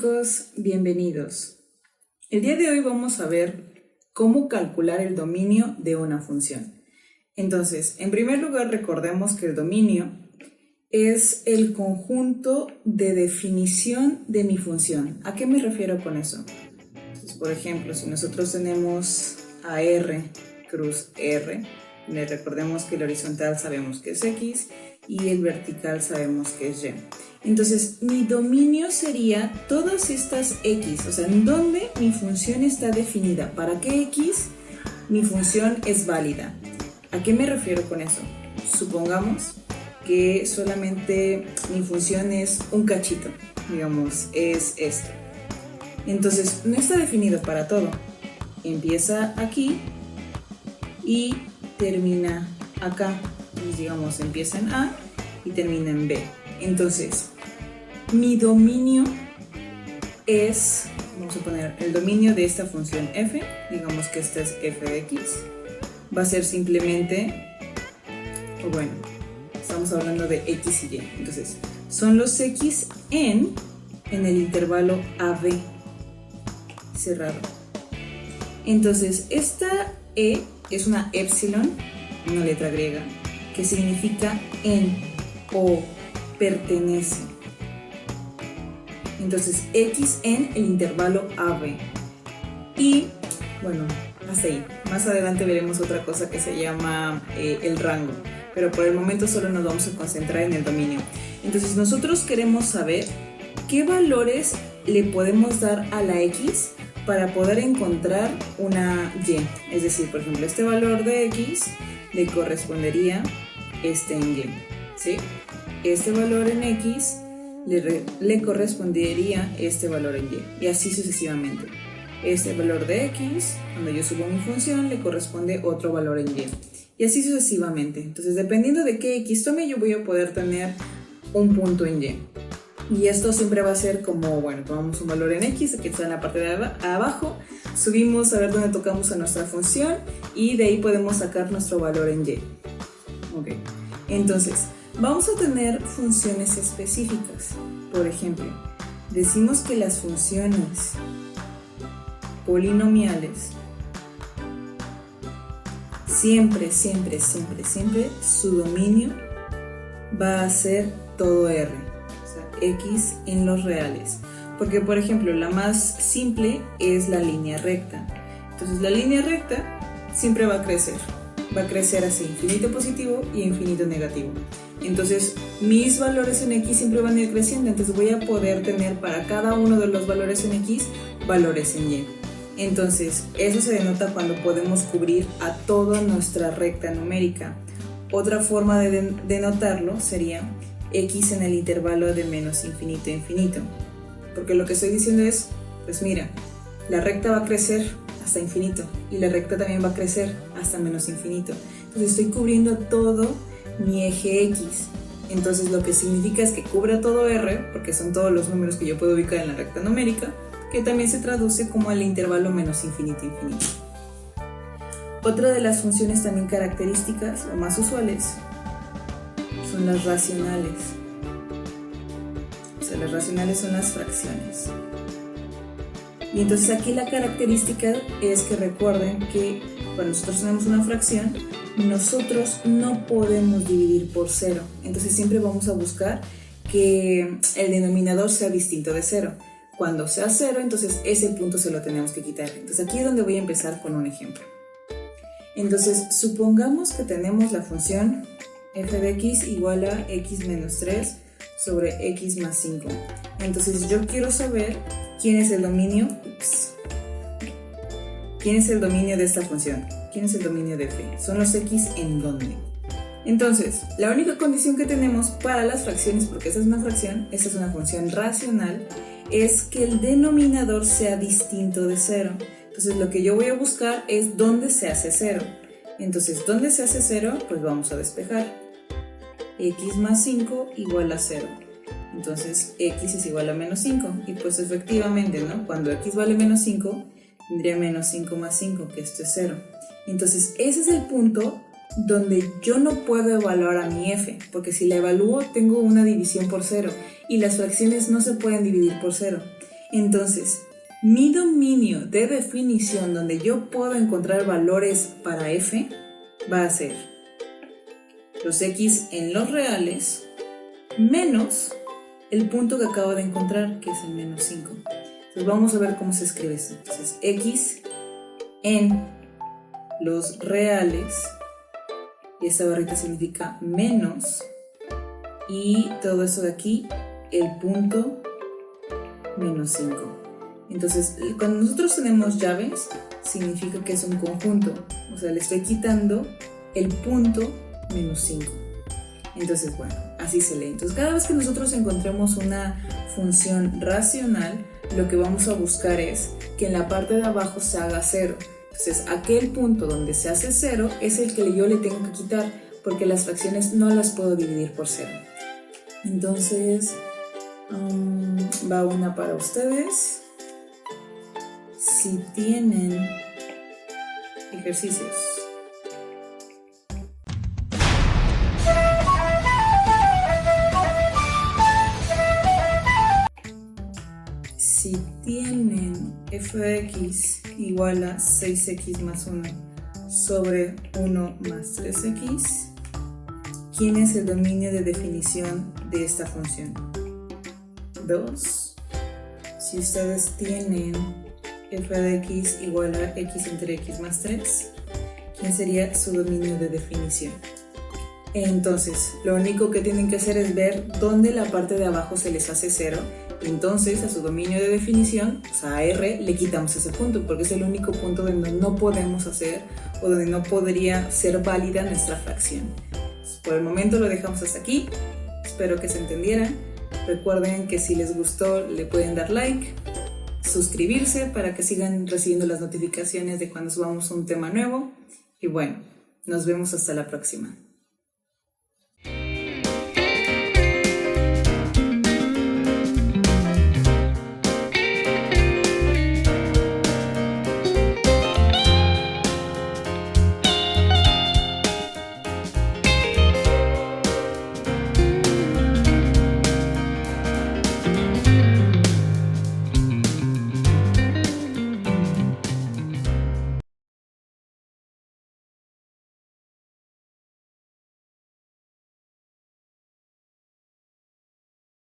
chicos, bienvenidos. El día de hoy vamos a ver cómo calcular el dominio de una función. Entonces, en primer lugar, recordemos que el dominio es el conjunto de definición de mi función. ¿A qué me refiero con eso? Entonces, por ejemplo, si nosotros tenemos a R cruz R, recordemos que el horizontal sabemos que es X y el vertical sabemos que es Y. Entonces, mi dominio sería todas estas X, o sea, en donde mi función está definida. ¿Para qué X mi función es válida? ¿A qué me refiero con eso? Supongamos que solamente mi función es un cachito, digamos, es esto. Entonces, no está definido para todo. Empieza aquí y termina acá. Entonces, digamos, empieza en A y termina en B. Entonces, mi dominio es, vamos a poner el dominio de esta función f, digamos que esta es f de x, va a ser simplemente, o bueno, estamos hablando de x y y, entonces son los x en el intervalo AB cerrado. Entonces esta e es una epsilon, una letra griega, que significa en o pertenece. Entonces x en el intervalo AB. Y bueno, hasta ahí. Más adelante veremos otra cosa que se llama el rango, pero por el momento solo nos vamos a concentrar en el dominio. Entonces nosotros queremos saber qué valores le podemos dar a la x para poder encontrar una y. Es decir, por ejemplo, este valor de x le correspondería este en y, ¿sí? Este valor en x le correspondería este valor en y, y así sucesivamente. Este valor de x, cuando yo subo mi función, le corresponde otro valor en y así sucesivamente. Entonces, dependiendo de qué x tome, yo voy a poder tener un punto en y. Y esto siempre va a ser como, bueno, tomamos un valor en x, que está en la parte de abajo, subimos a ver dónde tocamos a nuestra función y de ahí podemos sacar nuestro valor en y. Ok, entonces vamos a tener funciones específicas. Por ejemplo, decimos que las funciones polinomiales siempre su dominio va a ser todo R, o sea, X en los reales. Porque, por ejemplo, la más simple es la línea recta. Entonces, la línea recta siempre va a crecer hacia infinito positivo y infinito negativo. Entonces, mis valores en X siempre van a ir creciendo, entonces voy a poder tener para cada uno de los valores en X, valores en Y. Entonces, eso se denota cuando podemos cubrir a toda nuestra recta numérica. Otra forma de denotarlo sería X en el intervalo de menos infinito a infinito. Porque lo que estoy diciendo es, pues mira, la recta va a crecer hasta infinito y la recta también va a crecer hasta menos infinito. Entonces estoy cubriendo todo mi eje X. Entonces lo que significa es que cubra todo R, porque son todos los números que yo puedo ubicar en la recta numérica, que también se traduce como el intervalo menos infinito a infinito. Otra de las funciones también características o más usuales son las racionales. O sea, las racionales son las fracciones. Y entonces aquí la característica es que recuerden que cuando nosotros tenemos una fracción, nosotros no podemos dividir por cero. Entonces siempre vamos a buscar que el denominador sea distinto de cero. Cuando sea cero, entonces ese punto se lo tenemos que quitar. Entonces aquí es donde voy a empezar con un ejemplo. Entonces supongamos que tenemos la función f de x igual a x menos 3 sobre x más 5. Entonces yo quiero saber quién es el dominio. ¿Quién es el dominio de esta función? ¿Quién es el dominio de f? Son los x en dónde. Entonces, la única condición que tenemos para las fracciones, porque esta es una fracción, esta es una función racional, es que el denominador sea distinto de 0. Entonces, lo que yo voy a buscar es dónde se hace 0. Entonces, ¿dónde se hace 0? Pues vamos a despejar. X más 5 igual a 0. Entonces, x es igual a menos 5. Y pues efectivamente, ¿no? Cuando x vale menos 5, tendría menos 5 más 5, que esto es 0. Entonces, ese es el punto donde yo no puedo evaluar a mi f, porque si la evalúo tengo una división por 0 y las fracciones no se pueden dividir por 0. Entonces, mi dominio de definición donde yo puedo encontrar valores para f va a ser los x en los reales menos el punto que acabo de encontrar, que es el menos 5. Entonces vamos a ver cómo se escribe esto. Entonces, x en los reales, y esta barrita significa menos, y todo eso de aquí, el punto menos 5. Entonces, cuando nosotros tenemos llaves, significa que es un conjunto. O sea, le estoy quitando el punto menos 5. Entonces, bueno, así se lee. Entonces, cada vez que nosotros encontremos una función racional, lo que vamos a buscar es que en la parte de abajo se haga 0. Entonces, aquel punto donde se hace 0 es el que yo le tengo que quitar, porque las fracciones no las puedo dividir por 0. Entonces, va una para ustedes. Si tienen ejercicios. Si tienen f de x igual a 6x más 1 sobre 1 más 3x, ¿quién es el dominio de definición de esta función? 2. Si ustedes tienen f de x igual a x entre x más 3, ¿quién sería su dominio de definición? Entonces, lo único que tienen que hacer es ver dónde la parte de abajo se les hace 0. Entonces, a su dominio de definición, o sea, a R, le quitamos ese punto, porque es el único punto donde no podemos hacer o donde no podría ser válida nuestra fracción. Entonces, por el momento lo dejamos hasta aquí. Espero que se entendieran. Recuerden que si les gustó, le pueden dar like, suscribirse para que sigan recibiendo las notificaciones de cuando subamos un tema nuevo. Y bueno, nos vemos hasta la próxima.